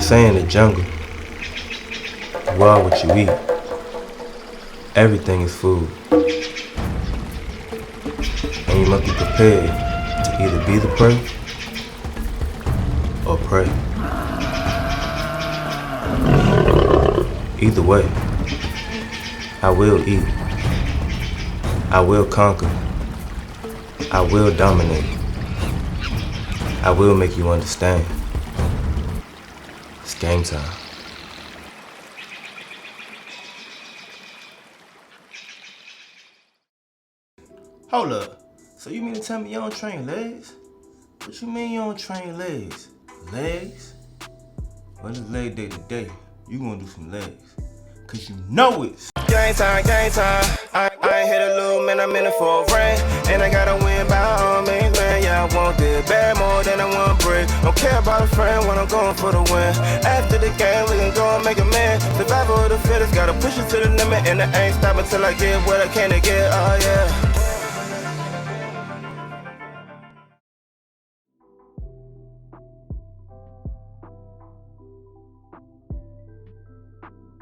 say in the jungle, you are what you eat. Everything is food. And you must be prepared to either be the prey or prey. Either way, I will eat. I will conquer. I will dominate. I will make you understand. It's game time. Hold up. So you mean to tell me you don't train legs? What you mean you don't train legs? Legs? Well, it's leg day today. You gonna do some legs. Cause you know it. Game time, game time. I ain't hit a little man, I'm in it for a ring. And I gotta win by all means, man. Yeah, I want this bad more than I want break. Don't care about a friend when I'm going for the win. After the game, we can go and make a man. Survival of the fittest, gotta push it to the limit. And I ain't stopping till I get what I can to get, oh yeah.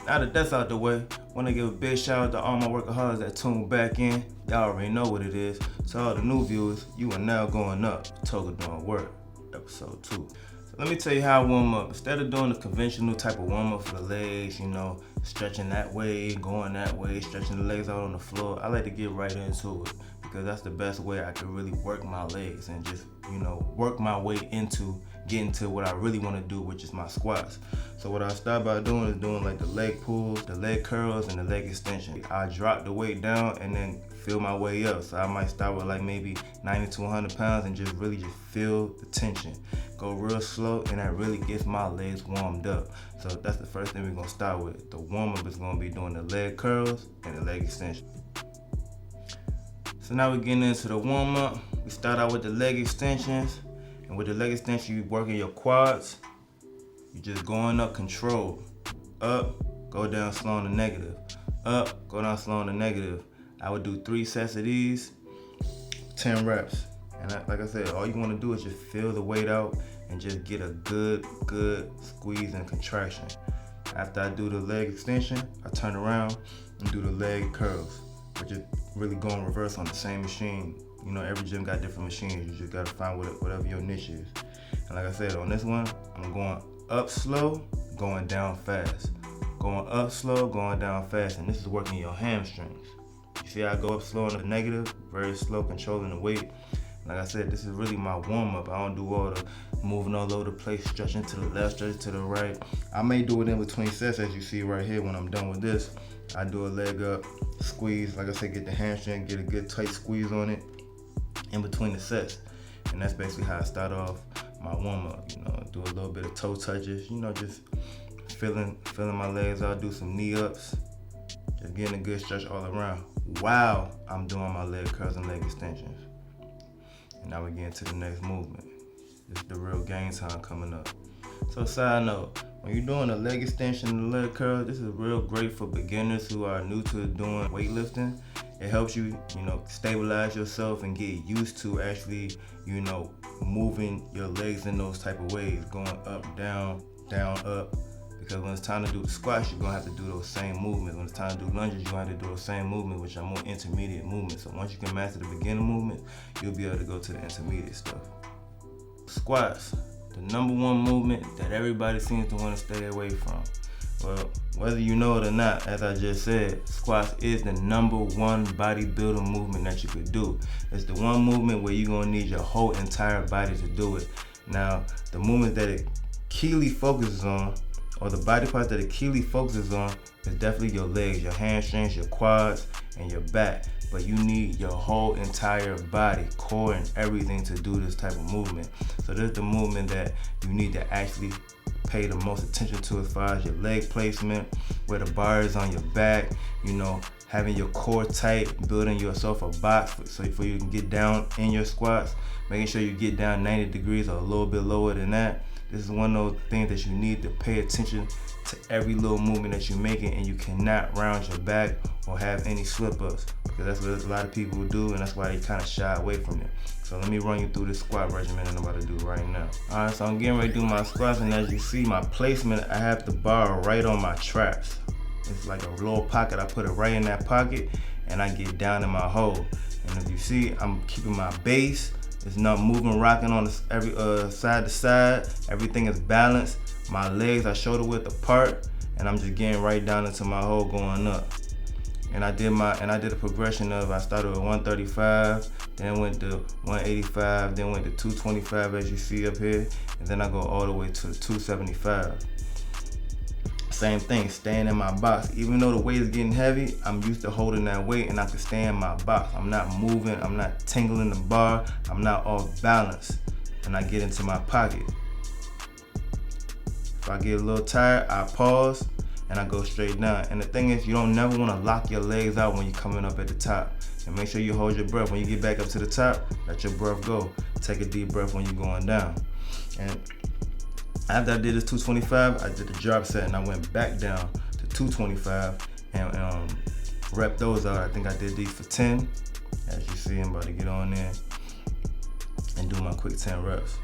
Now that that's out the way, wanna give a big shout out to all my workaholics that tune back in. Y'all already know what it is. To all the new viewers, you are now going up. Toga Doing Work, episode 2. So let me tell you how I warm up. Instead of doing the conventional type of warm up for the legs, you know, stretching that way, going that way, stretching the legs out on the floor, I like to get right into it because that's the best way I can really work my legs and just, you know, work my way into getting to what I really want to do, which is my squats. So what I start by doing is doing like the leg pulls, the leg curls, and the leg extension. I drop the weight down and then feel my way up. So I might start with like maybe 90 to 100 pounds and just really just feel the tension. Go real slow and that really gets my legs warmed up. So that's the first thing we're gonna start with. The warm up is gonna be doing the leg curls and the leg extension. So now we're getting into the warm up. We start out with the leg extensions. And with the leg extension, you working your quads. You just going up, control. Up, go down slow on the negative. Up, go down slow on the negative. I would do 3 sets of these, 10 reps. And like I said, all you want to do is just feel the weight out and just get a good squeeze and contraction. After I do the leg extension, I turn around and do the leg curls, which is really going reverse on the same machine. You know, every gym got different machines. You just gotta find whatever your niche is. And like I said, on this one, I'm going up slow, going down fast. Going up slow, going down fast. And this is working your hamstrings. You see how I go up slow on the negative, very slow, controlling the weight. Like I said, this is really my warm up. I don't do all the moving all over the place, stretching to the left, stretching to the right. I may do it in between sets, as you see right here. When I'm done with this, I do a leg up, squeeze. Like I said, get the hamstring, get a good tight squeeze on it in between the sets. And that's basically how I start off my warm up. You know, do a little bit of toe touches, you know, just feeling my legs out, do some knee ups, just getting a good stretch all around while I'm doing my leg curls and leg extensions. And now we get into the next movement. This is the real game time coming up. So side note, when you're doing a leg extension and leg curl, this is real great for beginners who are new to doing weightlifting. It helps you, you know, stabilize yourself and get used to actually, you know, moving your legs in those type of ways, going up, down, down, up. Because when it's time to do the squats, you're gonna have to do those same movements. When it's time to do lunges, you're gonna have to do those same movements, which are more intermediate movements. So once you can master the beginner movement, you'll be able to go to the intermediate stuff. Squats, the number one movement that everybody seems to want to stay away from. Well, whether you know it or not, as I just said, squats is the number one bodybuilding movement that you could do. It's the one movement where you're gonna need your whole entire body to do it. Now, the movement that it keenly focuses on, or the body parts that it keenly focuses on, is definitely your legs, your hamstrings, your quads, and your back. But you need your whole entire body, core and everything to do this type of movement. So this is the movement that you need to actually pay the most attention to as far as your leg placement, where the bar is on your back, you know, having your core tight, building yourself a box so you can get down in your squats, making sure you get down 90 degrees or a little bit lower than that. This is one of those things that you need to pay attention to every little movement that you're making, and you cannot round your back or have any slip-ups. because that's what a lot of people do, and that's why they kind of shy away from it. So let me run you through this squat regimen that I'm about to do right now. All right, so I'm getting ready to do my squats, and as you see, my placement, I have the bar right on my traps. It's like a little pocket. I put it right in that pocket, and I get down in my hole. And if you see, I'm keeping my base. It's not moving, rocking on every side to side. Everything is balanced. My legs are shoulder width apart, and I'm just getting right down into my hole going up. And I did a progression of, I started with 135, then went to 185, then went to 225 as you see up here, and then I go all the way to 275. Same thing, staying in my box. Even though the weight is getting heavy, I'm used to holding that weight and I can stay in my box. I'm not moving, I'm not tingling the bar, I'm not off balance, and I get into my pocket. If I get a little tired, I pause and I go straight down. And the thing is, you don't never want to lock your legs out when you're coming up at the top. And make sure you hold your breath. When you get back up to the top, let your breath go. Take a deep breath when you're going down. And after I did this 225, I did the drop set and I went back down to 225 and rep those out. I think I did these for 10. As you see, I'm about to get on there and do my quick 10 reps.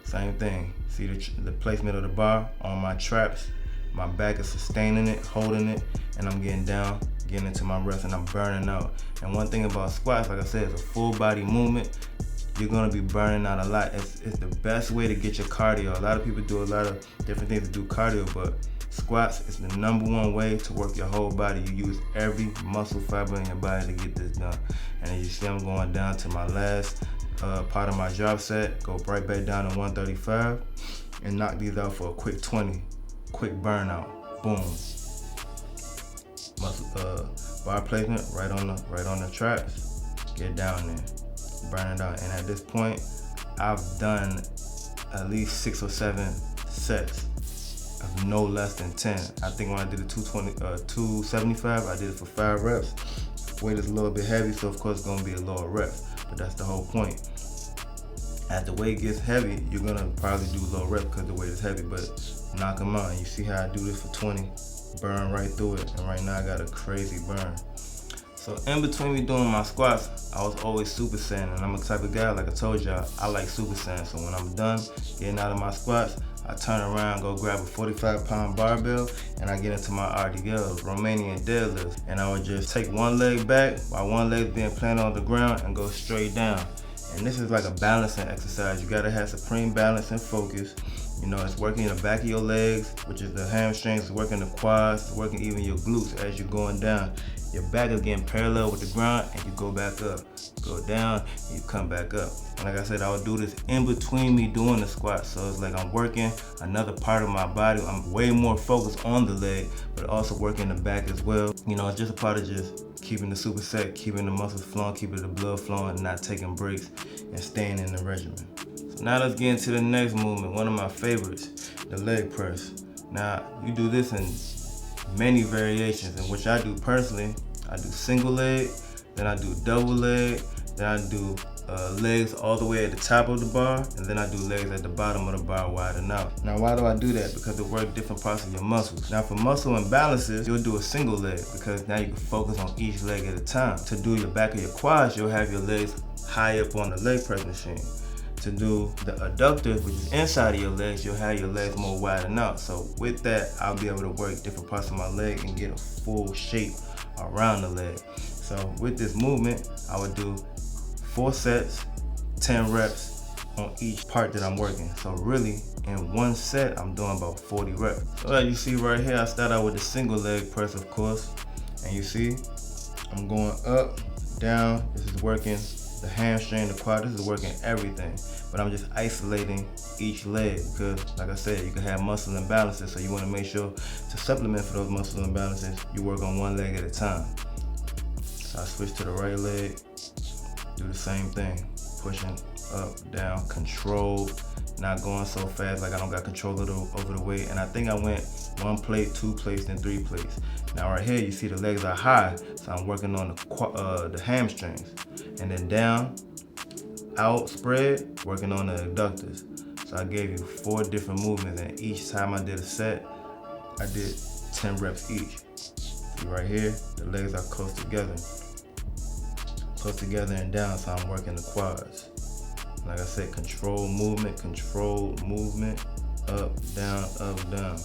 Same thing. See the placement of the bar on my traps. My back is sustaining it, holding it, and I'm getting down, getting into my reps, and I'm burning out. And one thing about squats, like I said, it's a full body movement. You're gonna be burning out a lot. It's the best way to get your cardio. A lot of people do a lot of different things to do cardio, but squats is the #1 way to work your whole body. You use every muscle fiber in your body to get this done. And as you see, I'm going down to my last part of my drop set, go right back down to 135, and knock these out for a quick 20. Quick burnout, boom. Muscle bar placement right on the traps. Get down there, burn it out. And at this point, I've done at least 6 or 7 sets of no less than 10. I think when I did the 275, I did it for 5 reps. Weight is a little bit heavy, so of course it's gonna be a lower rep, but that's the whole point. As the weight gets heavy, you're gonna probably do low rep because the weight is heavy, but knock them out. And you see how I do this for 20, burn right through it. And right now I got a crazy burn. So in between me doing my squats, I was always supersetting, and I'm the type of guy, like I told y'all, I like supersetting. So when I'm done getting out of my squats, I turn around, go grab a 45-pound barbell, and I get into my RDLs, Romanian Deadlifts. And I would just take one leg back while one leg being planted on the ground and go straight down. And this is like a balancing exercise. You gotta have supreme balance and focus. You know, it's working the back of your legs, which is the hamstrings, it's working the quads, it's working even your glutes as you're going down. Your back is getting parallel with the ground, and you go back up. Go down, and you come back up. And like I said, I would do this in between me doing the squat. So it's like I'm working another part of my body. I'm way more focused on the leg, but also working the back as well. You know, it's just a part of just keeping the superset, keeping the muscles flowing, keeping the blood flowing, and not taking breaks, and staying in the regimen. So now let's get into the next movement, one of my favorites, the leg press. Now, you do this in many variations, and which I do personally. I do single leg, then I do double leg, then I do legs all the way at the top of the bar, and then I do legs at the bottom of the bar widen out. Now why do I do that? Because it works different parts of your muscles. Now for muscle imbalances, you'll do a single leg because now you can focus on each leg at a time. To do your back of your quads, you'll have your legs high up on the leg press machine. To do the adductors, which is inside of your legs, you'll have your legs more widen out. So with that, I'll be able to work different parts of my leg and get a full shape around the leg. So with this movement, I would do 4 sets, 10 reps on each part that I'm working. So really, in one set, I'm doing about 40 reps. So as you see right here, I start out with the single leg press, of course. And you see, I'm going up, down. This is working the hamstring, the quad, this is working everything. But I'm just isolating each leg because, like I said, you can have muscle imbalances, so you want to make sure to supplement for those muscle imbalances, you work on one leg at a time. So I switch to the right leg, do the same thing, pushing up, down, controlled, not going so fast like I don't got control over the weight. And I think I went 1 plate, 2 plates, then 3 plates. Now right here, you see the legs are high, so I'm working on the hamstrings. And then down, out, spread, working on the adductors. So I gave you 4 different movements, and each time I did a set, I did 10 reps each. See right here, the legs are close together. close together and down, so I'm working the quads. Like I said, control movement, up, down, up, down.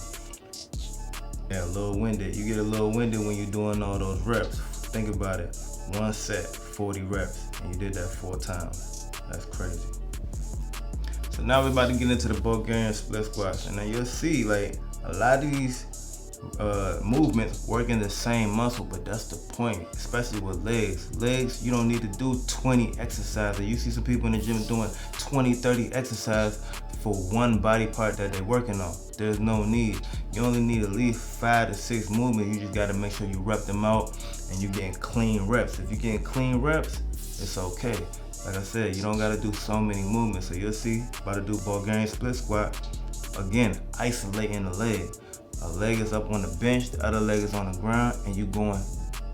Yeah, a little winded. You get a little winded when you're doing all those reps. Think about it. One set, 40 reps, and you did that 4 times. That's crazy. So now we're about to get into the Bulgarian split squats, and then you'll see like a lot of these movements working the same muscle, but that's the point, especially with legs. Legs, you don't need to do 20 exercises. You see some people in the gym doing 20, 30 exercises for one body part that they're working on. There's no need. You only need at least 5 to 6 movements. You just gotta make sure you rep them out and you're getting clean reps. If you're getting clean reps, it's okay. Like I said, you don't gotta do so many movements. So you'll see, about to do Bulgarian split squat. Again, isolating the leg. A leg is up on the bench, the other leg is on the ground, and you're going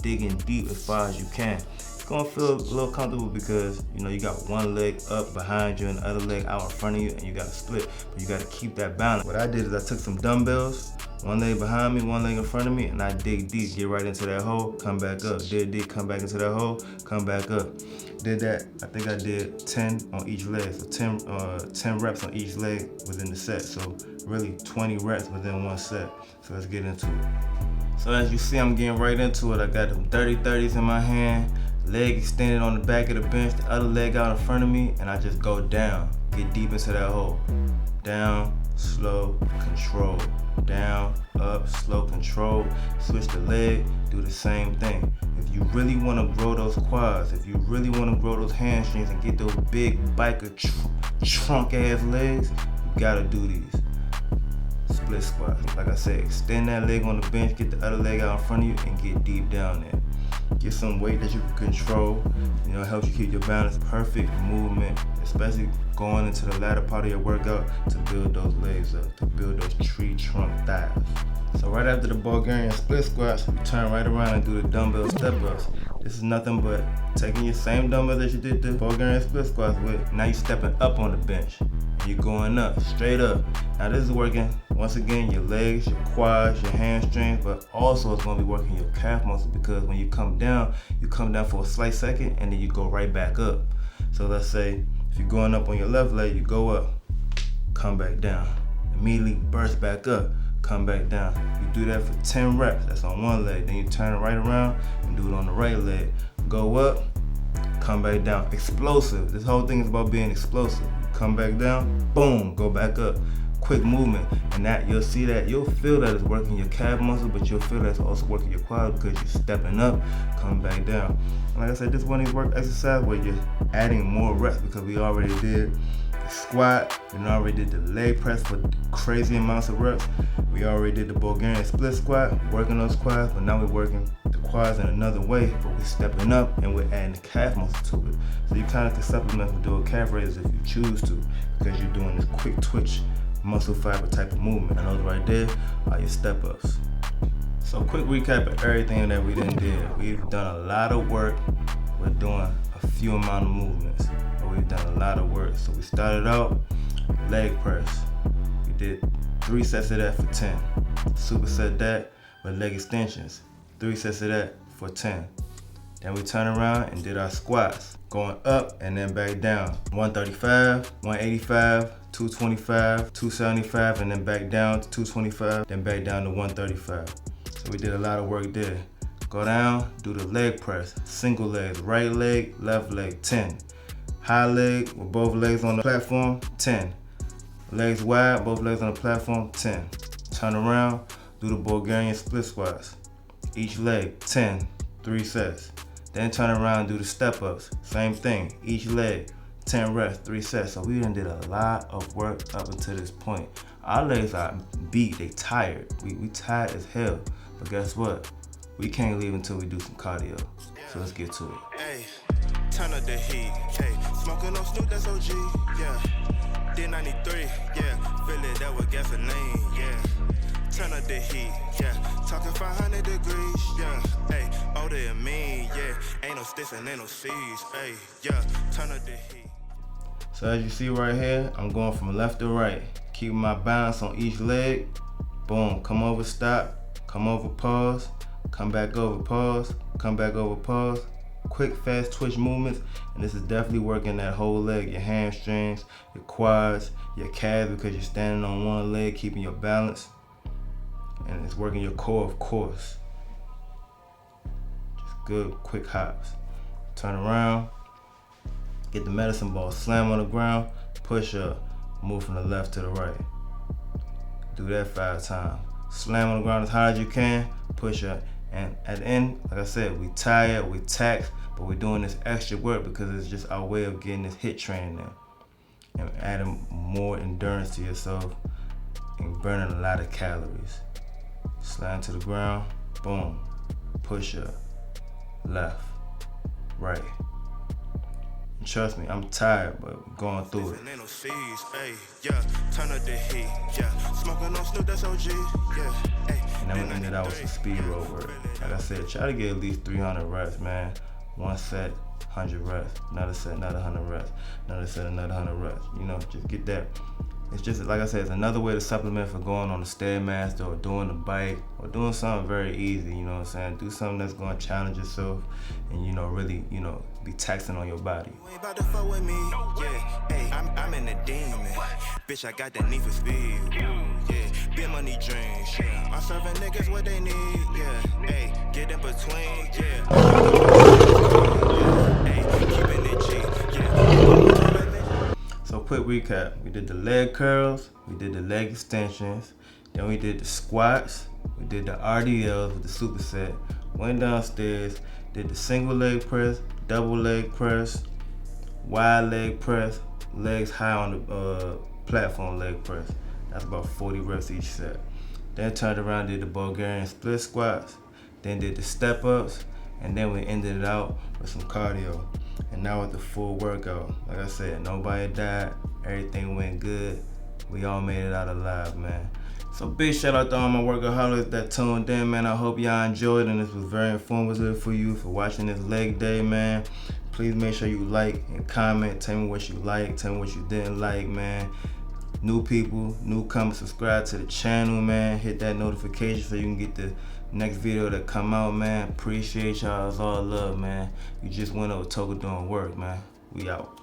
digging deep as far as you can. It's gonna feel a little comfortable because you know you got one leg up behind you and the other leg out in front of you, and you gotta split, but you gotta keep that balance. What I did is I took some dumbbells, one leg behind me, one leg in front of me, and I dig deep, get right into that hole, come back up, dig deep, come back into that hole, come back up. Did that, I think I did 10 on each leg, so 10 reps on each leg within the set, so really 20 reps within one set. So let's get into it. So as you see, I'm getting right into it. I got them 30-30s in my hand, leg extended on the back of the bench, the other leg out in front of me, and I just go down, get deep into that hole. Down, slow, control. Down, up, slow, control. Switch the leg, do the same thing. If you really want to grow those quads, if you really want to grow those hamstrings and get those big biker trunk ass legs, you gotta do these split squats. Like I said, extend that leg on the bench, get the other leg out in front of you, and get deep down there. Get some weight that you can control. You know, it helps you keep your balance. Perfect movement, especially going into the latter part of your workout to build those legs up, to build those tree trunk thighs. So right after the Bulgarian split squats, you turn right around and do the dumbbell step ups. This is nothing but taking your same dumbbell that you did the Bulgarian split squats with. Now you're stepping up on the bench. You're going up, straight up. Now this is working, once again, your legs, your quads, your hamstrings, but also it's gonna be working your calf muscle, because when you come down for a slight second and then you go right back up. So let's say if you're going up on your left leg, you go up, come back down, immediately burst back up, come back down. You do that for 10 reps, that's on one leg. Then you turn it right around and do it on the right leg. Go up, come back down. Explosive, this whole thing is about being explosive. Come back down, boom, go back up. Quick movement, and that you'll see that, you'll feel that it's working your calf muscle, but you'll feel that it's also working your quad because you're stepping up, come back down. And like I said, this one of these work exercises where you're adding more reps, because we already did the squat, we already did the leg press for crazy amounts of reps. We already did the Bulgarian split squat, working those quads, but now we're working the quads in another way, but we're stepping up and we're adding the calf muscle to it. So you kind of can supplement with doing calf raises if you choose to, because you're doing this quick twitch muscle fiber type of movement. And those right there are your step ups. So quick recap of everything that we done did. We've done a lot of work. We're doing a few amount of movements, but we've done a lot of work. So we started out leg press. We did 3 sets of that for 10. Superset that with leg extensions. 3 sets of that for 10. Then we turned around and did our squats, going up and then back down. 135, 185, 225, 275, and then back down to 225, then back down to 135. So we did a lot of work there. Go down, do the leg press, single legs, right leg, left leg, 10. High leg with both legs on the platform, 10. Legs wide, both legs on the platform, 10. Turn around, do the Bulgarian split squats. Each leg, 10, 3 sets. Then turn around and do the step ups, same thing, each leg, 10 reps, 3 sets. So we done did a lot of work up until this point. Our legs are beat, they tired. We tired as hell. But guess what? We can't leave until we do some cardio. So let's get to it. Hey, turn up the heat. Hey, smoking no Snoop, that's OG. Yeah, did 93. Yeah, feel it, that was gasoline. Yeah, turn up the heat. Yeah, talking 500 degrees. Yeah, hey, older than me. Yeah, ain't no sticks and ain't no seeds. Hey, yeah, turn up the heat. So as you see right here, I'm going from left to right, keeping my balance on each leg. Boom, come over, stop, come over, pause, come back over, pause, come back over, pause, quick, fast twitch movements, and this is definitely working that whole leg, your hamstrings, your quads, your calves, because you're standing on one leg, keeping your balance, and it's working your core, of course. Just good, quick hops. Turn around, get the medicine ball, slam on the ground, push up, move from the left to the right. Do that 5 times. Slam on the ground as hard as you can, push up. And at the end, like I said, we tired, we taxed, but we're doing this extra work because it's just our way of getting this HIT training in and adding more endurance to yourself and burning a lot of calories. Slam to the ground, boom, push up, left, right. And trust me, I'm tired, but going through it. And then we ended out with some speed row work. Like I said, try to get at least 300 reps, man. One set, 100 reps. Another set, another 100 reps. Another set, another 100 reps. You know, just get that. It's just, like I said, it's another way to supplement for going on the Stairmaster or doing the bike or doing something very easy, you know what I'm saying? Do something that's going to challenge yourself and, you know, really, you know, be taxing on your body. You ain't about to fuck with me, yeah. Hey, I'm in the demon. Bitch, I got that need for speed. Yeah, big money dreams, yeah. I'm serving niggas what they need, yeah. Hey, get in between, yeah. Hey, keeping it G, yeah. So quick recap, we did the leg curls, we did the leg extensions, then we did the squats, we did the RDLs with the Superset, went downstairs, did the single leg press, double leg press, wide leg press, legs high on the platform leg press. That's about 40 reps each set. Then turned around, did the Bulgarian Split Squats, then did the step ups, and then we ended it out with some cardio. And now with the full workout. Like I said, nobody died, everything went good. We all made it out alive, man. So big shout out to all my workaholics that tuned in, man. I hope y'all enjoyed, and this was very informative for you for watching this leg day, man. Please make sure you like and comment. Tell me what you like, tell me what you didn't like, man. New people, newcomers, subscribe to the channel, man. Hit that notification so you can get the next video that come out, man. Appreciate y'all. It's all love, man. You just went over Togo doing work, man. We out.